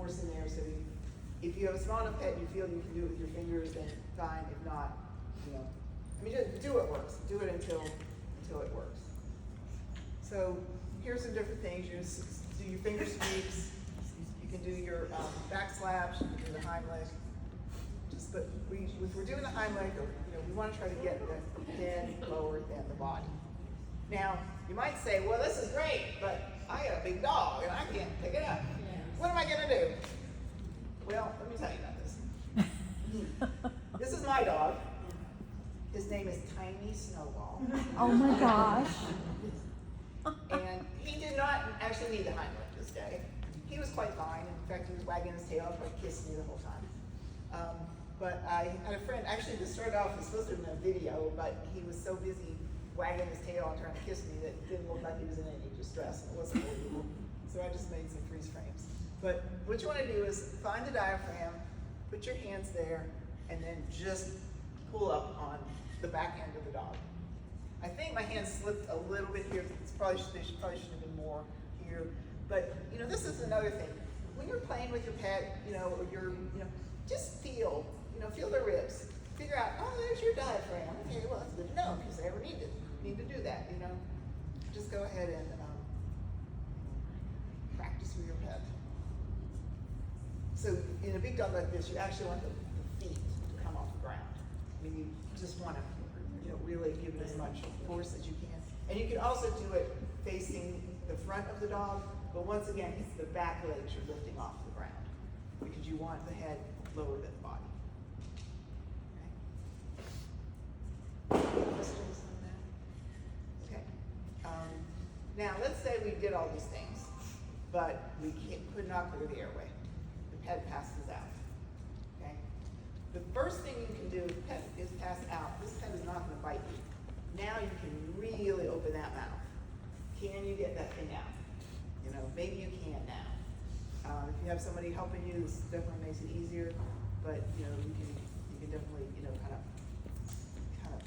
force in there. So if you have a small enough pet, you feel you can do it with your fingers, then fine. If not, you know, I mean, just do what works. Do it until it works. So here's some different things. You just do your finger sweeps. You can do your back slaps. You can do the hind leg. But if we're doing the hind leg, you know, we want to try to get the head lower than the body. Now, you might say, well, this is great, but I got a big dog and I can't pick it up. What am I going to do? Well, let me tell you about this. This is my dog. His name is Tiny Snowball. Oh my gosh. And he did not actually need the hind leg this day. He was quite fine. In fact, he was wagging his tail, probably kissing me the whole time. But I had a friend, actually this started off, it was supposed to have been a video, but he was so busy wagging his tail and trying to kiss me that it didn't look like he was in any distress, and it wasn't believable. So I just made some freeze frames. But what you want to do is find the diaphragm, put your hands there, and then just pull up on the back end of the dog. I think my hand slipped a little bit here. There probably should have been more here. But you know, this is another thing. When you're playing with your pet, you know, or you're, you know, just feel their ribs. Figure out, oh, there's your diaphragm. Okay, well, that's good to know because I ever need to do that. You know, just go ahead and practice with your pet. So in a big dog like this, you actually want the feet to come off the ground. I mean, you just want to, you know, really give it as much force as you can. And you can also do it facing the front of the dog, but once again, it's the back legs you're lifting off the ground because you want the head lower than the body. Okay. Questions on that? Okay. Now let's say we did all these things, but we could not clear the airway. The pet passes out. Okay. The first thing you can do if the pet is passed out, this pet is not going to bite you. Now you can really open that mouth. Can you get that thing out? You know, maybe you can now. If you have somebody helping you, this definitely makes it easier. But you know, you can definitely, you know, kind of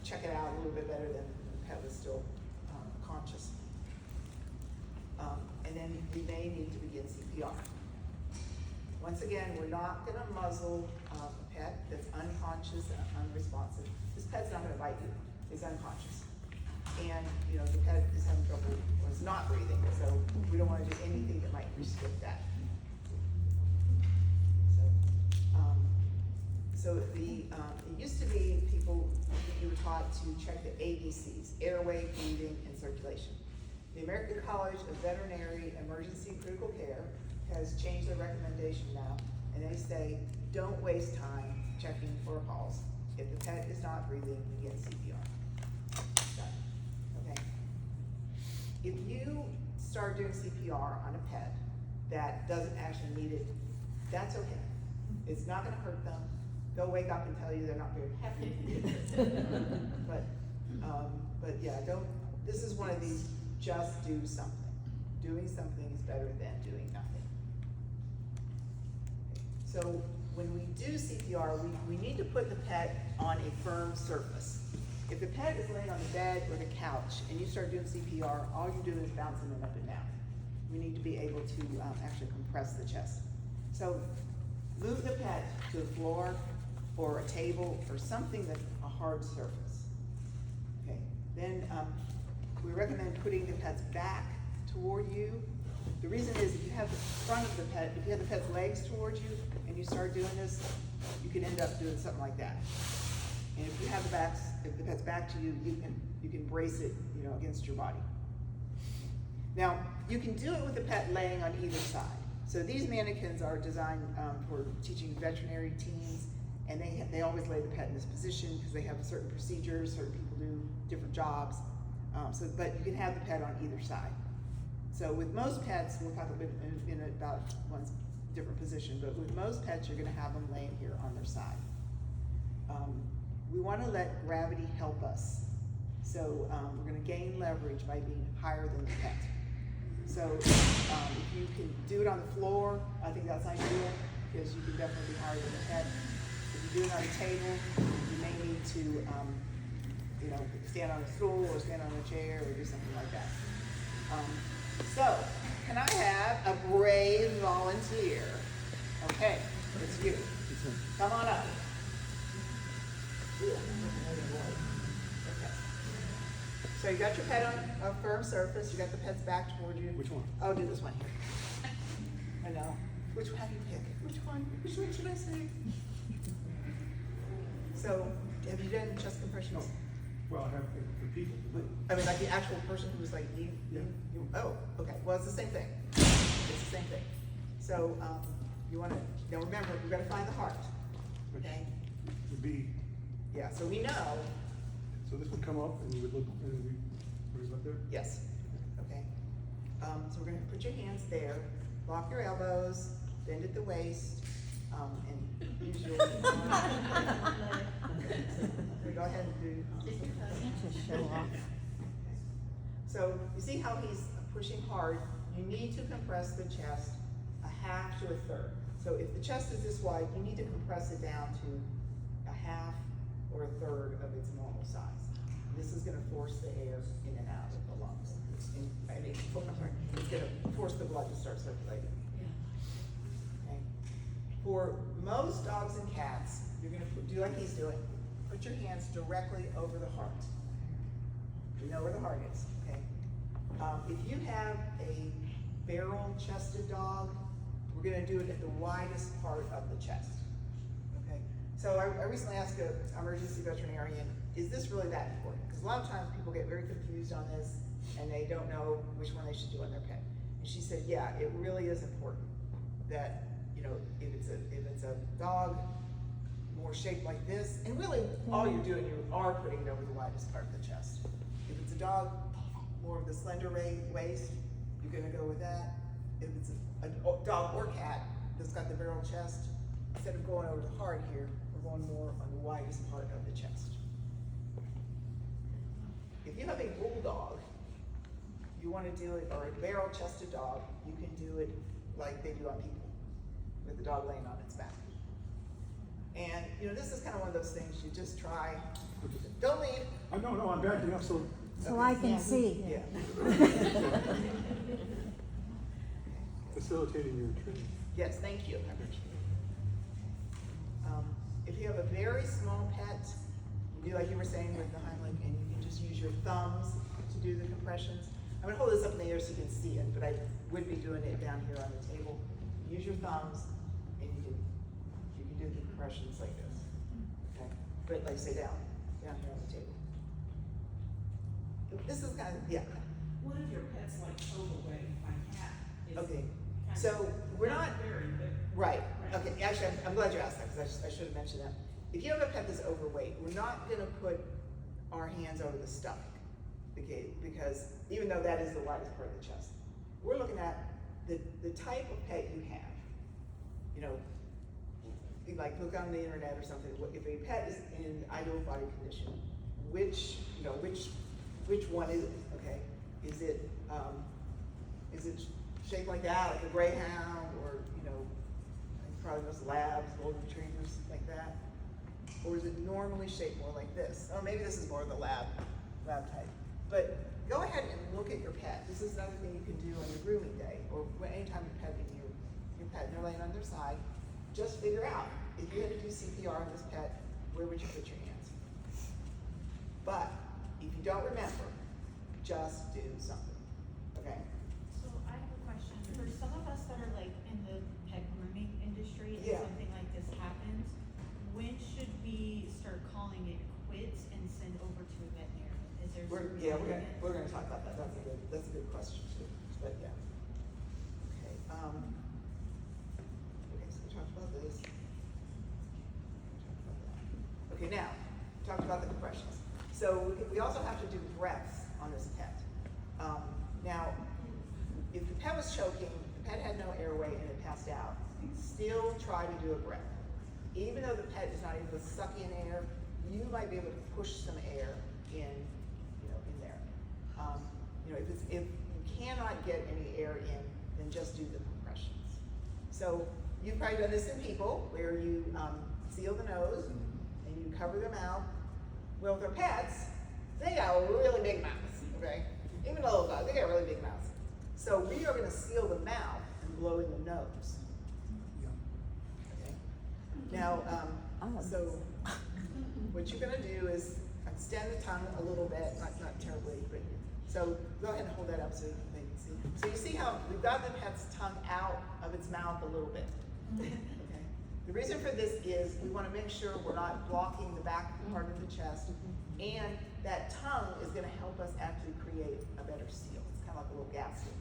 check it out a little bit better than the pet was still conscious. And then we may need to begin CPR. Once again, we're not going to muzzle a pet that's unconscious and unresponsive. This pet's not going to bite you. It's unconscious. And you know, the pet is having trouble or is not breathing, so we don't want to do anything that might restrict that. So it used to be you were taught to check the ABCs, airway, breathing, and circulation. The American College of Veterinary Emergency and Critical Care has changed their recommendation now, and they say don't waste time checking for a pulse. If the pet is not breathing, begin CPR. Okay. If you start doing CPR on a pet that doesn't actually need it, that's okay. It's not going to hurt them. They'll wake up and tell you they're not very happy. But yeah, this is one of these, just do something. Doing something is better than doing nothing. Okay. So when we do CPR, we need to put the pet on a firm surface. If the pet is laying on the bed or the couch and you start doing CPR, all you're doing is bouncing them up and down. We need to be able to actually compress the chest. So move the pet to the floor or a table or something that's a hard surface. Okay. Then we recommend putting the pet's back toward you. The reason is if you have the front of the pet, if you have the pet's legs towards you and you start doing this, you can end up doing something like that. And if you have if the pet's back to you, you can brace it, you know, against your body. Now you can do it with the pet laying on either side. So these mannequins are designed for teaching veterinary teams, and they always lay the pet in this position because they have certain procedures. Certain people do different jobs. But you can have the pet on either side. So with most pets, we'll talk a bit in about one different position, but with most pets, you're going to have them laying here on their side. We want to let gravity help us. So we're going to gain leverage by being higher than the pet. So if you can do it on the floor, I think that's ideal because you can definitely be higher than the pet. If you do it on a table, you may need to you know, stand on a stool or stand on a chair or do something like that. So, can I have a brave volunteer Come on up. Okay. So you got your pet on a firm surface, you got the pet's back toward you. Which one? Oh, do this one here. I know. Which one? How do you pick? Which one? Which one should I say? So, have you done chest compressions? No. Well, I have for people. I mean, like the actual person who was like, Yeah. Oh, okay. Well, it's the same thing. It's the same thing. So, you want to, now remember, we've got to find the heart. Okay? Would be, Yeah, so we know, so this would come up and you would look, and we, what is up there? yes. Okay? So we're going to put your hands there, lock your elbows, bend at the waist, and use your. Okay, go ahead and do. Just show off. So you see how he's pushing hard. You need to compress the chest a half to a third. So if the chest is this wide, you need to compress it down to a half or a third of its normal size. This is going to force the air in and out of the lungs. It's going to force the blood to start circulating. Okay. For most dogs and cats, you're going to do like he's doing. Put your hands directly over the heart. You know where the heart is, okay? If you have a barrel-chested dog, we're gonna do it at the widest part of the chest, okay? So I recently asked an emergency veterinarian, is this really that important? Because a lot of times people get very confused on this and they don't know which one they should do on their pet. And she said, yeah, it really is important that, you know, if it's a dog more shaped like this, and really all you're doing, you are putting it over the widest part of the chest. If it's a dog, more of the slender waist, you're gonna go with that. If it's a dog or cat that's got the barrel chest, instead of going over the heart here, we're going more on the widest part of the chest. If you have a bulldog, you wanna do it, or a barrel chested dog, you can do it like they do on people, with the dog laying on its back. And, you know, this is kind of one of those things you just try. Don't leave. No, I'm backing up, so. So I can see. Yeah. Facilitating your training. Yes, thank you. If you have a very small pet, you do like you were saying with the Heimlich, and you can just use your thumbs to do the compressions. I'm gonna hold this up in the air so you can see it, but I would be doing it down here on the table. Use your thumbs, and you can do the compressions like this, okay? But like say down here on the table. This is kind of, yeah. What if your pet's like overweight? My cat is. Okay, kind so of we're not, very big. right, okay, actually, I'm glad you asked that, because I should have mentioned that. If you have a pet that's overweight, we're not gonna put our hands over the stomach, okay, because even though that is the widest part of the chest, we're looking at the type of pet you have. You know, like look on the internet or something, if a pet is in ideal body condition, which one is it, okay? Is it shaped like that, like a greyhound, or, you know, probably most labs, golden retrievers, like that? Or is it normally shaped more like this? Oh, maybe this is more of the lab type. But go ahead and look at your pet. This is another thing you can do on your grooming day, or anytime you're petting your pet and they're laying on their side. Just figure out, if you had to do CPR on this pet, where would you put your hands? But if you don't remember, just do something, okay? So I have a question. For some of us that are like in the pet grooming industry, and Yeah. something like this happens, when should we start calling it quits and send over to a veterinarian? Is there? We're gonna talk about that. That's a good question too. But yeah. Okay. Okay. So we talked about this. Okay. Now, we talked about the compressions. So we also have to do breaths on this pet. Now, if the pet was choking, the pet had no airway and it passed out, still try to do a breath. Even though the pet is not able to suck in air, you might be able to push some air in, in there. If you cannot get any air in, then just do the compressions. So you've probably done this in people, where you seal the nose and you cover their mouth. Well, with their pets, they got really big mouths, okay? Even a little dog, they got really big mouths. So we are gonna seal the mouth and blow in the nose. Okay? Now, Now, Oh. so what you're gonna do is extend the tongue a little bit, not terribly, but, so go ahead and hold that up so they can see. So you see how we've got the pet's tongue out of its mouth a little bit. Okay. The reason for this is we wanna make sure we're not blocking the back part of the chest, and that tongue is gonna help us actually create a better seal. It's kind of like a little gasket.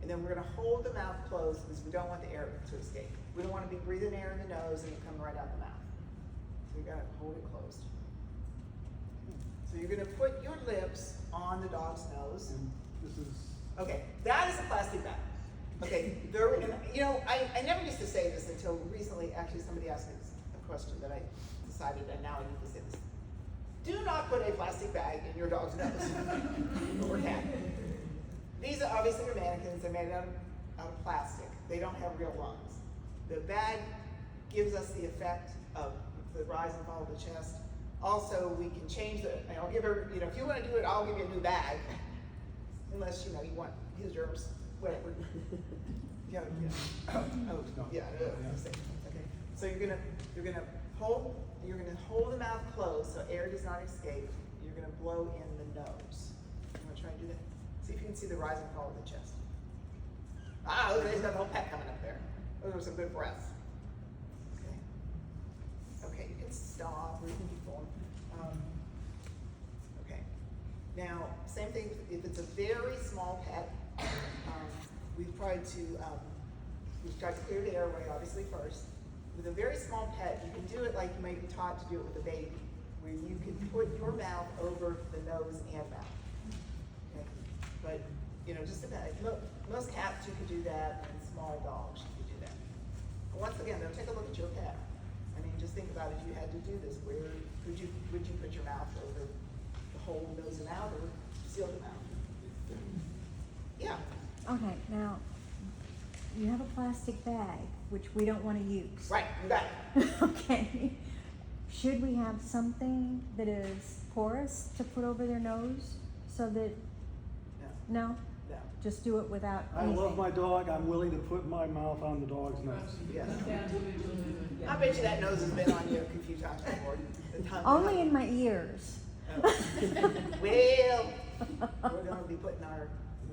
And then we're gonna hold the mouth closed because we don't want the air to escape. We don't wanna be breathing air in the nose and it come right out the mouth. So you gotta hold it closed. So you're gonna put your lips on the dog's nose. And this is, Okay, that is a plastic bag. Okay, I never used to say this until recently. Actually, somebody asked me a question that I decided, and now I need to say this. Do not put a plastic bag in your dog's nose or cat. These are obviously mannequins. They're made out of plastic. They don't have real lungs. The bag gives us the effect of the rise and fall of the chest. Also, we can change I'll give her, if you want to do it, I'll give you a new bag. Unless, you want his germs, whatever. Yeah. Oh, yeah. Okay. So you're gonna hold the mouth closed so air does not escape. You're gonna blow in the nose. You wanna try and do that? See if you can see the rise and fall of the chest. Look, he's got the whole pet coming up there. Those are some good breaths. Okay, you can stop or you can keep going. Okay. Now, same thing, if it's a very small pet, we've tried to clear the airway, obviously, first. With a very small pet, you can do it like you might be taught to do it with a baby, where you can put your mouth over the nose and mouth. Okay? But, just about, most cats you could do that, and small dogs you could do that. But once again, though, take a look at your pet. I mean, just think about if you had to do this, where would you put your mouth over the whole nose and mouth, or seal the mouth? Yeah. Okay, now, you have a plastic bag, which we don't wanna use. Right, you got it. Okay. Should we have something that is porous to put over their nose so that, No, no? no. Just do it without I anything? love my dog, I'm willing to put my mouth on the dog's nose. Yes. I bet you that nose has been on you a few times before. The tongue- Only in my ears. Oh. Well, we're gonna be putting our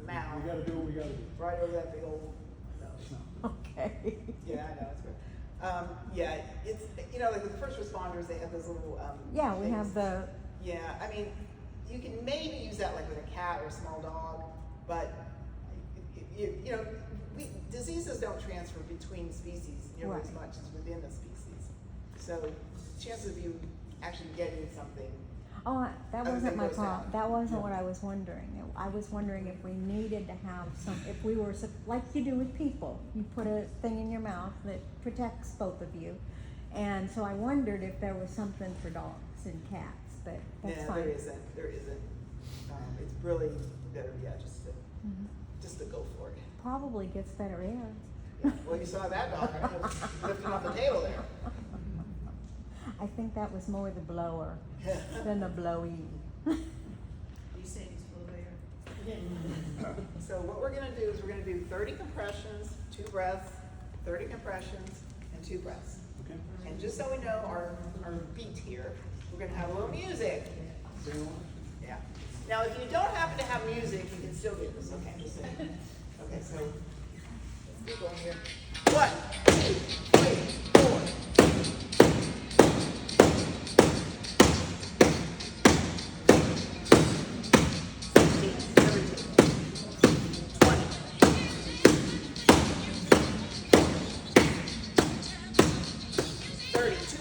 mouth We gotta do what we gotta do. right over that big old nose. Okay. Yeah, I know, it's good. Yeah, it's, like with the first responders, they have those little, Yeah, we have things. the, Yeah, I mean, you can maybe use that like with a cat or a small dog, but, diseases don't transfer between species nearly as Right. much as within the species. So chances of you actually getting something. that Other wasn't than my goes problem. down. That wasn't what I was wondering. I was wondering if we needed to have if we were, like you do with people, you put a thing in your mouth that protects both of you. And so I wondered if there was something for dogs and cats, but that's No, fine. there isn't. It's really better, Mhm. just to go for it. Probably gets better air. Yeah. Well, you saw that dog, right? It was lifting off the table there. I think that was more the blower than the blowy. You say it's full of air. So what we're gonna do is we're gonna do 30 compressions, 2 breaths, 30 compressions, and 2 breaths. Okay? And just so we know our beat here, we're gonna have a little music. Yeah. Now, if you don't happen to have music, you can still do this, okay? Just so you know. Okay, so let's get going here. 1, 2, 3, 4.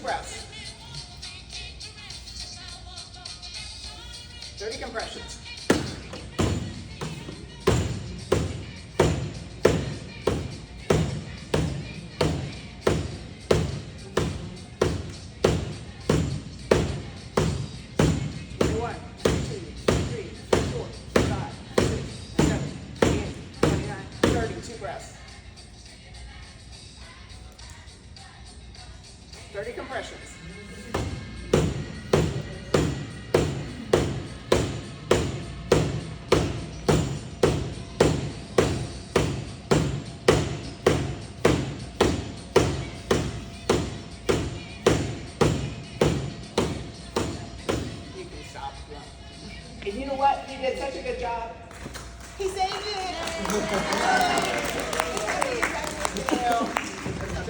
Breaths. 30 compressions. One, 2, 3, 4, 5, 6, 7, 8, 29, 30. 2 breaths. 30 compressions. stops running. And you know what? He did such a good job. He saved it.